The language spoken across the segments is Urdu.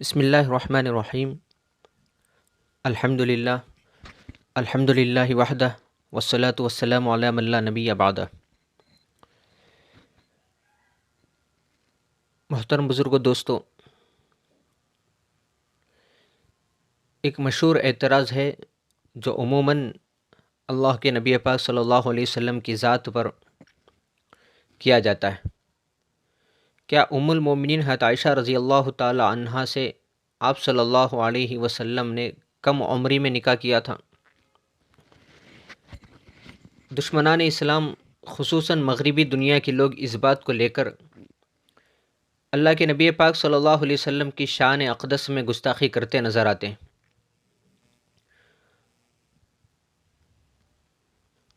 بسم اللہ الرحمن الرحیم الحمد للہ وحدہ والصلاة والسلام علی من لا نبی بعدہ۔ محترم بزرگ و دوستو، ایک مشہور اعتراض ہے جو عموماً اللہ کے نبی پاک صلی اللہ علیہ وسلم کی ذات پر کیا جاتا ہے۔ کیا ام المومنین حضرت عائشہ رضی اللہ تعالی عنہا سے آپ صلی اللہ علیہ وسلم نے کم عمری میں نکاح کیا تھا؟ دشمنان اسلام خصوصاً مغربی دنیا کے لوگ اس بات کو لے کر اللہ کے نبی پاک صلی اللہ علیہ وسلم کی شان اقدس میں گستاخی کرتے نظر آتے ہیں،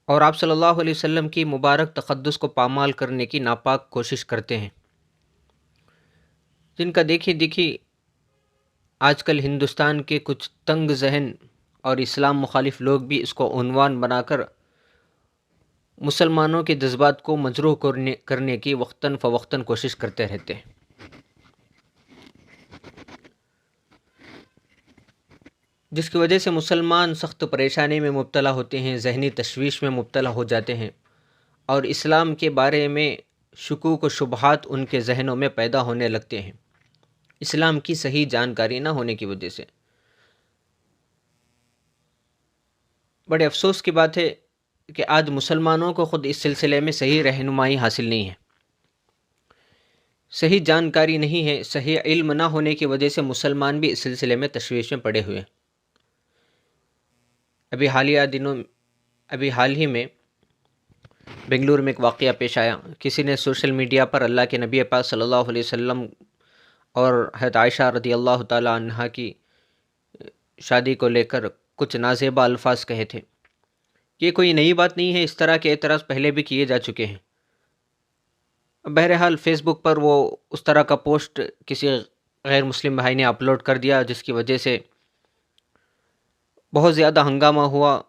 اور آپ صلی اللہ علیہ وسلم کی مبارک تقدس کو پامال کرنے کی ناپاک کوشش کرتے ہیں، جن کا دیکھی آج کل ہندوستان کے کچھ تنگ ذہن اور اسلام مخالف لوگ بھی اس کو عنوان بنا کر مسلمانوں کے جذبات کو مجروح کرنے کی وقتاً فوقتاً کوشش کرتے رہتے ہیں۔ جس کی وجہ سے مسلمان سخت پریشانی میں مبتلا ہوتے ہیں، ذہنی تشویش میں مبتلا ہو جاتے ہیں، اور اسلام کے بارے میں شکوک و شبہات ان کے ذہنوں میں پیدا ہونے لگتے ہیں، اسلام کی صحیح جانکاری نہ ہونے کی وجہ سے۔ بڑے افسوس کی بات ہے کہ آج مسلمانوں کو خود اس سلسلے میں صحیح رہنمائی حاصل نہیں ہے، صحیح جانکاری نہیں ہے، صحیح علم نہ ہونے کی وجہ سے مسلمان بھی اس سلسلے میں تشویش میں پڑے ہوئے ہیں۔ ابھی حال ہی میں بنگلور میں ایک واقعہ پیش آیا۔ کسی نے سوشل میڈیا پر اللہ کے نبی پاک صلی اللہ علیہ وسلم اور حضرت عائشہ رضی اللہ تعالی عنہا کی شادی کو لے کر کچھ نازیبا الفاظ کہے تھے۔ یہ کوئی نئی بات نہیں ہے، اس طرح کے اعتراض پہلے بھی کیے جا چکے ہیں۔ بہرحال فیس بک پر وہ اس طرح کا پوسٹ کسی غیر مسلم بھائی نے اپلوڈ کر دیا، جس کی وجہ سے بہت زیادہ ہنگامہ ہوا،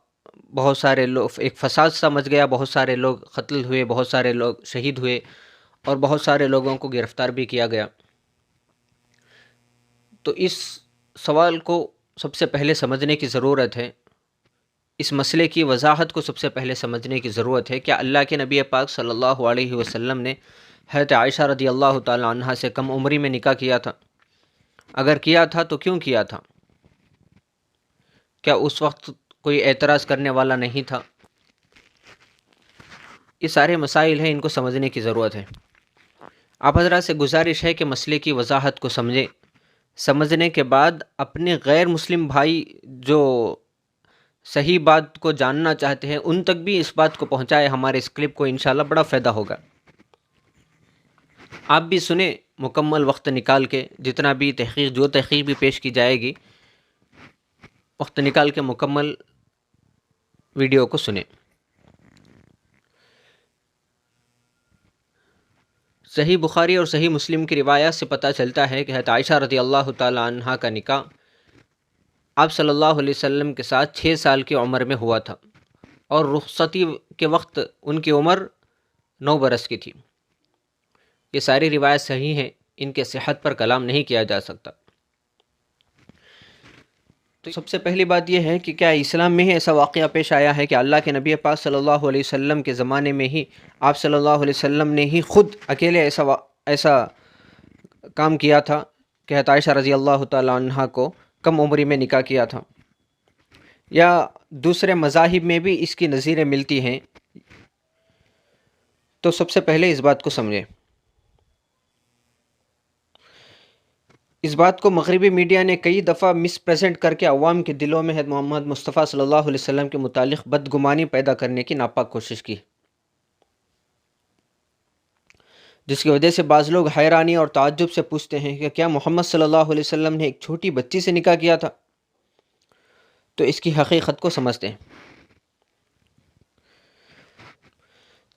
بہت سارے لوگ، ایک فساد سا مچ گیا، بہت سارے لوگ قتل ہوئے، بہت سارے لوگ شہید ہوئے، اور بہت سارے لوگوں کو گرفتار بھی کیا گیا۔ تو اس سوال کو سب سے پہلے سمجھنے کی ضرورت ہے، اس مسئلے کی وضاحت کو سب سے پہلے سمجھنے کی ضرورت ہے۔ کیا اللہ کے نبی پاک صلی اللہ علیہ وسلم نے حضرت عائشہ رضی اللہ تعالی عنہا سے کم عمری میں نکاح کیا تھا؟ اگر کیا تھا تو کیوں کیا تھا؟ کیا اس وقت کوئی اعتراض کرنے والا نہیں تھا؟ یہ سارے مسائل ہیں، ان کو سمجھنے کی ضرورت ہے۔ آپ حضرات سے گزارش ہے کہ مسئلے کی وضاحت کو سمجھیں، سمجھنے کے بعد اپنے غیر مسلم بھائی جو صحیح بات کو جاننا چاہتے ہیں ان تک بھی اس بات کو پہنچائے۔ ہمارے اس کلپ کو انشاءاللہ بڑا فائدہ ہوگا۔ آپ بھی سنیں مکمل وقت نکال کے، جتنا بھی جو تحقیق بھی پیش کی جائے گی، وقت نکال کے مکمل ویڈیو کو سنیں۔ صحیح بخاری اور صحیح مسلم کی روایات سے پتہ چلتا ہے کہ حضرت عائشہ رضی اللہ تعالی عنہا کا نکاح آپ صلی اللہ علیہ وسلم کے ساتھ 6 سال کی عمر میں ہوا تھا، اور رخصتی کے وقت ان کی عمر 9 برس کی تھی۔ یہ ساری روایت صحیح ہیں، ان کے صحت پر کلام نہیں کیا جا سکتا۔ تو سب سے پہلی بات یہ ہے کہ کیا اسلام میں ہی ایسا واقعہ پیش آیا ہے کہ اللہ کے نبی پاک صلی اللہ علیہ وسلم کے زمانے میں ہی آپ صلی اللہ علیہ وسلم نے ہی خود اکیلے ایسا کام کیا تھا کہ حضرت عائشہ رضی اللہ تعالی عنہا کو کم عمری میں نکاح کیا تھا، یا دوسرے مذاہب میں بھی اس کی نظیریں ملتی ہیں؟ تو سب سے پہلے اس بات کو سمجھیں۔ اس بات کو مغربی میڈیا نے کئی دفعہ مس پریزنٹ کر کے عوام کے دلوں میں حضرت محمد مصطفیٰ صلی اللہ علیہ وسلم کے متعلق بدگمانی پیدا کرنے کی ناپاک کوشش کی، جس کی وجہ سے بعض لوگ حیرانی اور تعجب سے پوچھتے ہیں کہ کیا محمد صلی اللہ علیہ وسلم نے ایک چھوٹی بچی سے نکاح کیا تھا؟ تو اس کی حقیقت کو سمجھتے ہیں۔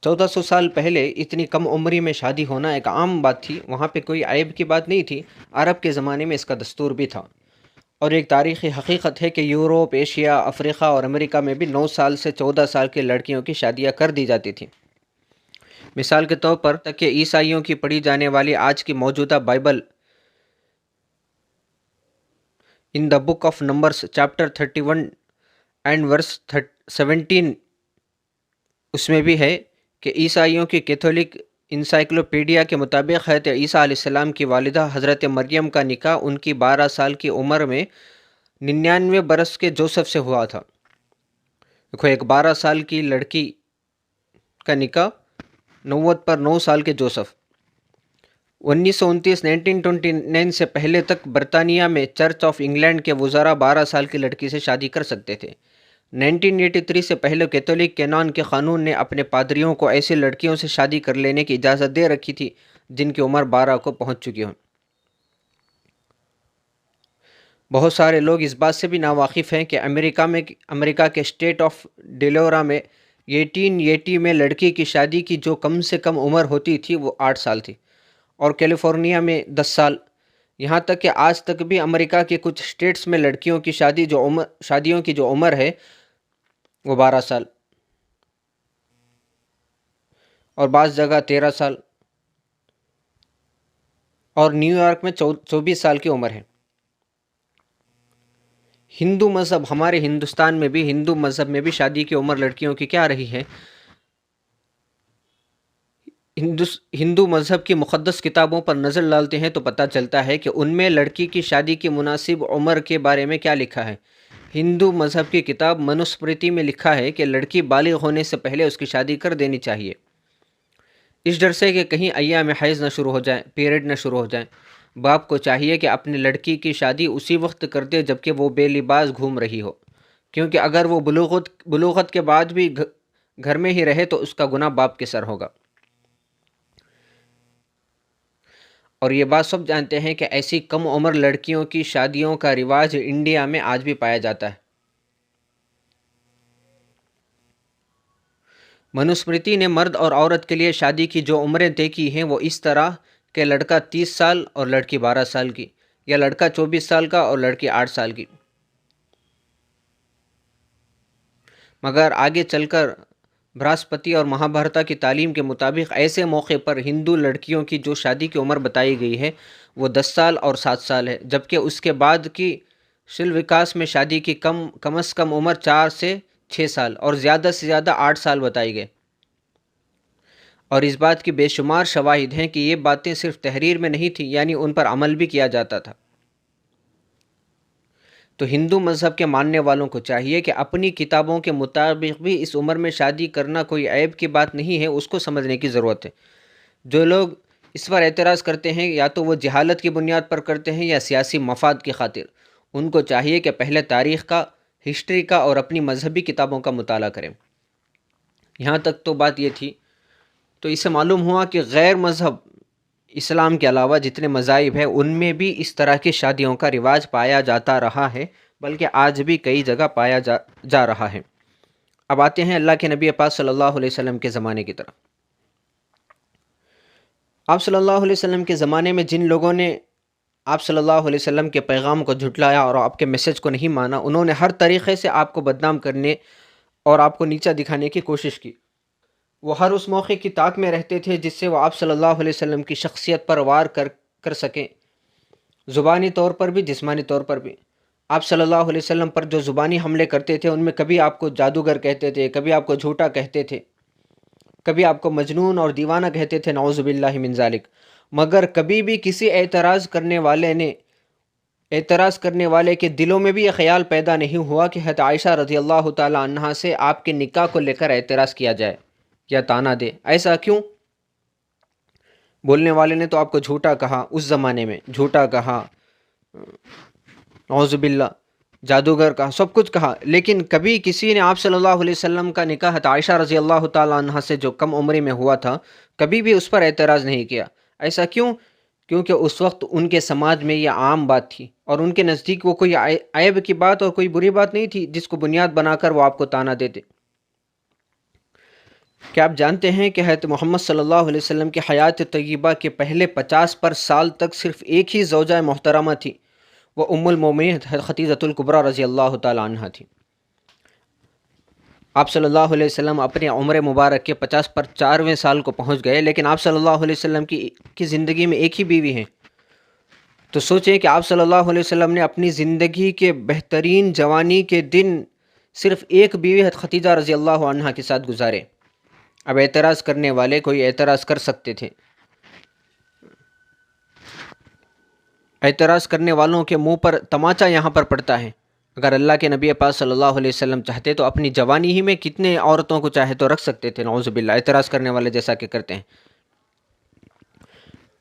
1400 سال پہلے اتنی کم عمری میں شادی ہونا ایک عام بات تھی، وہاں پہ کوئی عیب کی بات نہیں تھی۔ عرب کے زمانے میں اس کا دستور بھی تھا، اور ایک تاریخی حقیقت ہے کہ یوروپ، ایشیا، افریقہ اور امریکہ میں بھی 9 سال سے 14 سال کی لڑکیوں کی شادیاں کر دی جاتی تھیں۔ مثال کے طور پر تک کہ عیسائیوں کی پڑھی جانے والی آج کی موجودہ Bible in the book of Numbers chapter 31 and verse 17 اس میں بھی ہے کہ عیسائیوں کی کیتھولک انسائکلوپیڈیا کے مطابق حضرت عیسیٰ علیہ السلام کی والدہ حضرت مریم کا نکاح ان کی 12 سال کی عمر میں 99 برس کے جوسف سے ہوا تھا۔ دیکھو، ایک 12 سال کی لڑکی کا نکاح 90 پر 9 سال کے جوسف۔ 1929 سے پہلے تک برطانیہ میں چرچ آف انگلینڈ کے وزراء 12 سال کی لڑکی سے شادی کر سکتے تھے۔ 1983 سے پہلے کیتھولک کینون کے قانون نے اپنے پادریوں کو ایسی لڑکیوں سے شادی کر لینے کی اجازت دے رکھی تھی جن کی عمر 12 کو پہنچ چکی ہو۔ بہت سارے لوگ اس بات سے بھی ناواقف ہیں کہ امریکہ کے اسٹیٹ آف ڈیلورا میں 1880 میں لڑکی کی شادی کی جو کم سے کم عمر ہوتی تھی وہ 8 سال تھی، اور کیلیفورنیا میں 10 سال۔ یہاں تک کہ آج تک بھی امریکہ کے کچھ اسٹیٹس میں لڑکیوں کی شادیوں کی جو عمر ہے وہ 12 سال، اور بعض جگہ 13 سال، اور نیو یارک میں 24 سال کی عمر ہے۔ ہندو مذہب، ہمارے ہندوستان میں بھی ہندو مذہب میں بھی شادی کی عمر لڑکیوں کی کیا رہی ہے؟ ہندو مذہب کی مقدس کتابوں پر نظر ڈالتے ہیں تو پتہ چلتا ہے کہ ان میں لڑکی کی شادی کی مناسب عمر کے بارے میں کیا لکھا ہے۔ ہندو مذہب کی کتاب منوسمرتی میں لکھا ہے کہ لڑکی بالغ ہونے سے پہلے اس کی شادی کر دینی چاہیے، اس ڈر سے کہ کہیں ایام حیض نہ شروع ہو جائیں، پیریڈ نہ شروع ہو جائیں۔ باپ کو چاہیے کہ اپنی لڑکی کی شادی اسی وقت کر دے جبکہ وہ بے لباس گھوم رہی ہو، کیونکہ اگر وہ بلوغت کے بعد بھی گھر میں ہی رہے تو اس کا گناہ باپ کے سر ہوگا۔ اور یہ بات سب جانتے ہیں کہ ایسی کم عمر لڑکیوں کی شادیوں کا رواج انڈیا میں آج بھی پایا جاتا ہے۔ منوسمرتی نے مرد اور عورت کے لیے شادی کی جو عمریں طے کی ہیں وہ اس طرح کہ لڑکا 30 سال اور لڑکی 12 سال کی، یا لڑکا 24 سال کا اور لڑکی 8 سال کی۔ مگر آگے چل کر برہسپتی اور مہابھارتا کی تعلیم کے مطابق ایسے موقع پر ہندو لڑکیوں کی جو شادی کی عمر بتائی گئی ہے وہ 10 سال اور 7 سال ہے، جبکہ اس کے بعد کی شل وکاس میں شادی کی کم از کم عمر 4 سے 6 سال اور زیادہ سے زیادہ 8 سال بتائی گئے۔ اور اس بات کی بے شمار شواہد ہیں کہ یہ باتیں صرف تحریر میں نہیں تھیں، یعنی ان پر عمل بھی کیا جاتا تھا۔ تو ہندو مذہب کے ماننے والوں کو چاہیے کہ اپنی کتابوں کے مطابق بھی اس عمر میں شادی کرنا کوئی عیب کی بات نہیں ہے، اس کو سمجھنے کی ضرورت ہے۔ جو لوگ اس پر اعتراض کرتے ہیں یا تو وہ جہالت کی بنیاد پر کرتے ہیں یا سیاسی مفاد کی خاطر، ان کو چاہیے کہ پہلے تاریخ کا، ہسٹری کا اور اپنی مذہبی کتابوں کا مطالعہ کریں۔ یہاں تک تو بات یہ تھی۔ تو اس سے معلوم ہوا کہ غیر مذہب اسلام کے علاوہ جتنے مذاہب ہیں ان میں بھی اس طرح کی شادیوں کا رواج پایا جاتا رہا ہے، بلکہ آج بھی کئی جگہ پایا جا رہا ہے۔ اب آتے ہیں اللہ کے نبی پاک صلی اللہ علیہ وسلم کے زمانے کی طرف۔ آپ صلی اللہ علیہ وسلم کے زمانے میں جن لوگوں نے آپ صلی اللہ علیہ وسلم کے پیغام کو جھٹلایا اور آپ کے میسج کو نہیں مانا، انہوں نے ہر طریقے سے آپ کو بدنام کرنے اور آپ کو نیچا دکھانے کی کوشش کی۔ وہ ہر اس موقع کی طاق میں رہتے تھے جس سے وہ آپ صلی اللہ علیہ وسلم کی شخصیت پر وار کر سکیں، زبانی طور پر بھی، جسمانی طور پر بھی۔ آپ صلی اللہ علیہ وسلم پر جو زبانی حملے کرتے تھے ان میں کبھی آپ کو جادوگر کہتے تھے، کبھی آپ کو جھوٹا کہتے تھے، کبھی آپ کو مجنون اور دیوانہ کہتے تھے، نعوذ باللہ من ذالک۔ مگر کبھی بھی کسی اعتراض کرنے والے کے دلوں میں بھی یہ خیال پیدا نہیں ہوا کہ حضرت عائشہ رضی اللہ تعالی عنہا سے آپ کے نکاح کو لے کر اعتراض کیا جائے یا طعنہ دے۔ ایسا کیوں؟ بولنے والے نے تو آپ کو جھوٹا کہا، اس زمانے میں جھوٹا کہا، نعوذ باللہ، جادوگر کہا، سب کچھ کہا، لیکن کبھی کسی نے آپ صلی اللہ علیہ وسلم کا نکاح حضرت عائشہ رضی اللہ تعالی عنہا سے جو کم عمری میں ہوا تھا کبھی بھی اس پر اعتراض نہیں کیا۔ ایسا کیوں؟ کیونکہ اس وقت ان کے سماج میں یہ عام بات تھی اور ان کے نزدیک وہ کوئی عیب کی بات اور کوئی بری بات نہیں تھی جس کو بنیاد بنا کر وہ آپ کو طعنہ دیتے۔ کیا آپ جانتے ہیں کہ حضرت محمد صلی اللہ علیہ وسلم کی حیات طیبہ کے پہلے 50 سال تک صرف ایک ہی زوجہ محترمہ تھی، وہ ام المومنین خدیجہ الکبریٰ رضی اللہ تعالی عنہا تھی۔ آپ صلی اللہ علیہ وسلم اپنے عمر مبارک کے 54ویں سال کو پہنچ گئے، لیکن آپ صلی اللہ علیہ وسلم کی زندگی میں ایک ہی بیوی ہیں، تو سوچیں کہ آپ صلی اللہ علیہ وسلم نے اپنی زندگی کے بہترین جوانی کے دن صرف ایک بیوی ختیجہ رضی اللہ عنہا کے ساتھ گزارے۔ اب اعتراض کرنے والے کوئی اعتراض کر سکتے تھے، اعتراض کرنے والوں کے منہ پر تماچا یہاں پر پڑتا ہے۔ اگر اللہ کے نبی پاک صلی اللہ علیہ وسلم چاہتے تو اپنی جوانی ہی میں کتنے عورتوں کو چاہے تو رکھ سکتے تھے، نعوذ باللہ، اعتراض کرنے والے جیسا کہ کرتے ہیں۔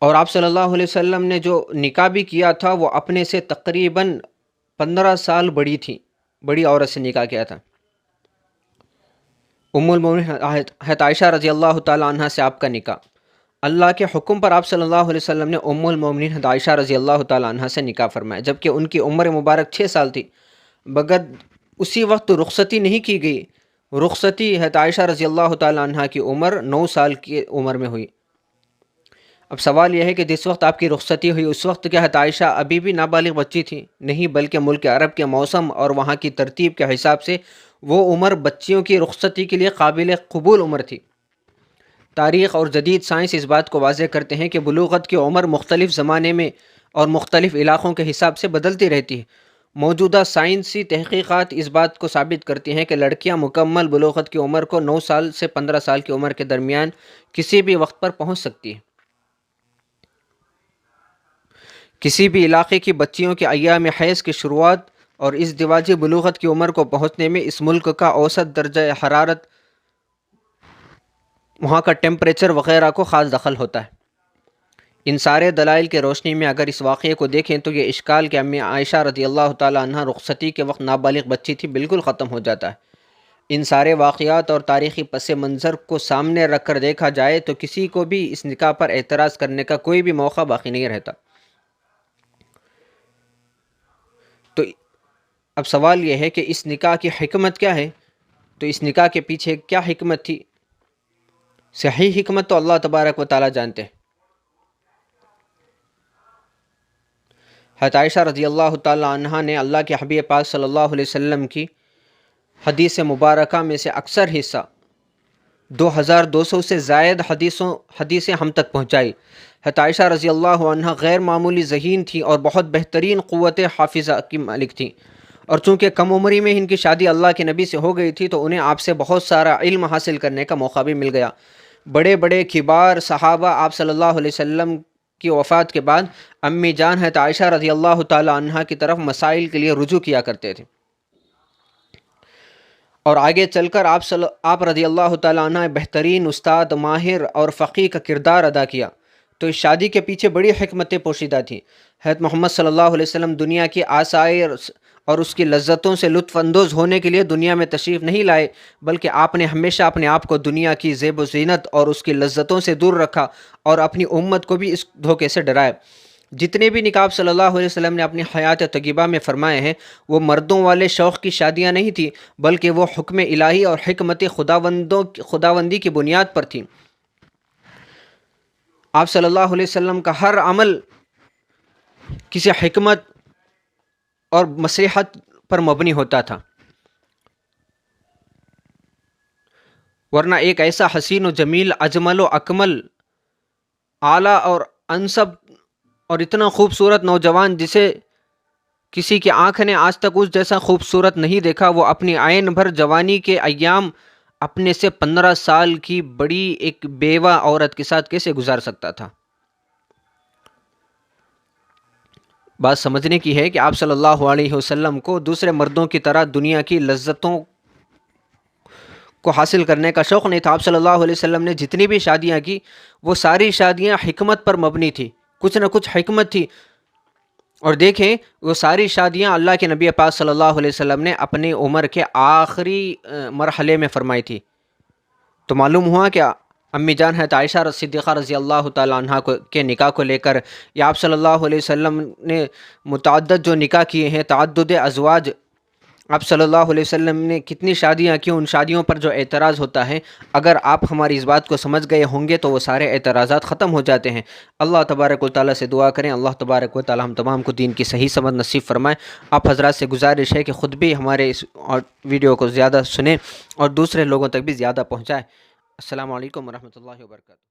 اور آپ صلی اللہ علیہ وسلم نے جو نکاح بھی کیا تھا وہ اپنے سے تقریباً 15 سال بڑی تھی، بڑی عورت سے نکاح کیا تھا۔ ام المومنین حضرت عائشہ رضی اللہ تعالی عنہ سے آپ کا نکاح، اللہ کے حکم پر آپ صلی اللہ علیہ وسلم نے ام المومنین حضرت عائشہ رضی اللہ تعالی عنہ سے نکاح فرمایا، جبکہ ان کی عمر مبارک 6 سال تھی، مگر اسی وقت رخصتی نہیں کی گئی۔ رخصتی حضرت عائشہ رضی اللہ تعالی عنہ کی عمر 9 سال کی عمر میں ہوئی۔ اب سوال یہ ہے کہ جس وقت آپ کی رخصتی ہوئی اس وقت کیا حضرت عائشہ ابھی بھی نابالغ بچی تھی؟ نہیں، بلکہ ملک عرب کے موسم اور وہاں کی ترتیب کے حساب سے وہ عمر بچیوں کی رخصتی کے لیے قابل قبول عمر تھی۔ تاریخ اور جدید سائنس اس بات کو واضح کرتے ہیں کہ بلوغت کی عمر مختلف زمانے میں اور مختلف علاقوں کے حساب سے بدلتی رہتی ہے۔ موجودہ سائنسی تحقیقات اس بات کو ثابت کرتی ہیں کہ لڑکیاں مکمل بلوغت کی عمر کو 9 سال سے 15 سال کی عمر کے درمیان کسی بھی وقت پر پہنچ سکتی ہیں۔ کسی بھی علاقے کی بچیوں کے ایام حیض کی شروعات اور ازدواجی بلوغت کی عمر کو پہنچنے میں اس ملک کا اوسط درجہ حرارت، وہاں کا ٹیمپریچر وغیرہ کو خاص دخل ہوتا ہے۔ ان سارے دلائل کے روشنی میں اگر اس واقعے کو دیکھیں تو یہ اشکال کہ امی عائشہ رضی اللہ تعالی عنہ رخصتی کے وقت نابالغ بچی تھی بالکل ختم ہو جاتا ہے۔ ان سارے واقعات اور تاریخی پس منظر کو سامنے رکھ کر دیکھا جائے تو کسی کو بھی اس نکاح پر اعتراض کرنے کا کوئی بھی موقع باقی نہیں رہتا۔ تو اب سوال یہ ہے کہ اس نکاح کی حکمت کیا ہے؟ تو اس نکاح کے پیچھے کیا حکمت تھی؟ صحیح حکمت تو اللہ تبارک و تعالی جانتے ہیں۔ حضرت عائشہ رضی اللہ تعالی عنہ نے اللہ کے حبیب پاک صلی اللہ علیہ وسلم کی حدیث مبارکہ میں سے اکثر حصہ 2200 سے زائد حدیثیں ہم تک پہنچائی۔ حضرت عائشہ رضی اللہ عنہ غیر معمولی ذہین تھی اور بہت بہترین قوت حافظہ کی مالک تھی، اور چونکہ کم عمری میں ان کی شادی اللہ کے نبی سے ہو گئی تھی تو انہیں آپ سے بہت سارا علم حاصل کرنے کا موقع بھی مل گیا۔ بڑے بڑے کبار صحابہ آپ صلی اللہ علیہ وسلم کی وفات کے بعد امی جان حضرت عائشہ رضی اللہ تعالی عنہ کی طرف مسائل کے لیے رجوع کیا کرتے تھے، اور آگے چل کر آپ رضی اللہ تعالی عنہ بہترین استاد، ماہر اور فقیہ کا کردار ادا کیا۔ تو اس شادی کے پیچھے بڑی حکمتیں پوشیدہ تھیں۔ حضرت محمد صلی اللہ علیہ وسلم دنیا کی آسائش اور اس کی لذتوں سے لطف اندوز ہونے کے لیے دنیا میں تشریف نہیں لائے، بلکہ آپ نے ہمیشہ اپنے آپ کو دنیا کی زیب و زینت اور اس کی لذتوں سے دور رکھا اور اپنی امت کو بھی اس دھوکے سے ڈرایا۔ جتنے بھی نکاح صلی اللہ علیہ وسلم نے اپنی حیات طیبہ میں فرمائے ہیں وہ مردوں والے شوق کی شادیاں نہیں تھیں، بلکہ وہ حکم الہی اور حکمت خداوندی کی بنیاد پر تھیں۔ آپ صلی اللہ علیہ وسلم کا ہر عمل کسی حکمت اور مصلحت پر مبنی ہوتا تھا، ورنہ ایک ایسا حسین و جمیل، اجمل و اکمل، اعلیٰ اور انسب اور اتنا خوبصورت نوجوان جسے کسی کی آنکھ نے آج تک اس جیسا خوبصورت نہیں دیکھا، وہ اپنی عین بھر جوانی کے ایام اپنے سے 15 سال کی بڑی ایک بیوہ عورت کے ساتھ کیسے گزار سکتا تھا؟ بات سمجھنے کی ہے کہ آپ صلی اللہ علیہ وسلم کو دوسرے مردوں کی طرح دنیا کی لذتوں کو حاصل کرنے کا شوق نہیں تھا۔ آپ صلی اللہ علیہ وسلم نے جتنی بھی شادیاں کی وہ ساری شادیاں حکمت پر مبنی تھی، کچھ نہ کچھ حکمت تھی، اور دیکھیں وہ ساری شادیاں اللہ کے نبی پاک صلی اللہ علیہ وسلم نے اپنی عمر کے آخری مرحلے میں فرمائی تھی۔ تو معلوم ہوا کہ امی جان حضرت عائشہ صدیقہ رضی اللہ تعالی عنہ کے نکاح کو لے کر یا آپ صلی اللہ علیہ وسلم نے متعدد جو نکاح کیے ہیں، تعدد ازواج، آپ صلی اللہ علیہ وسلم نے کتنی شادیاں کی، ان شادیوں پر جو اعتراض ہوتا ہے، اگر آپ ہماری اس بات کو سمجھ گئے ہوں گے تو وہ سارے اعتراضات ختم ہو جاتے ہیں۔ اللہ تبارک و تعالیٰ سے دعا کریں، اللہ تبارک و تعالیٰ ہم تمام کو دین کی صحیح سمجھ نصیب فرمائے۔ آپ حضرات سے گزارش ہے کہ خود بھی ہمارے اس ویڈیو کو زیادہ سنیں اور دوسرے لوگوں تک بھی زیادہ پہنچائیں۔ السلام علیکم ورحمۃ اللہ وبرکاتہ۔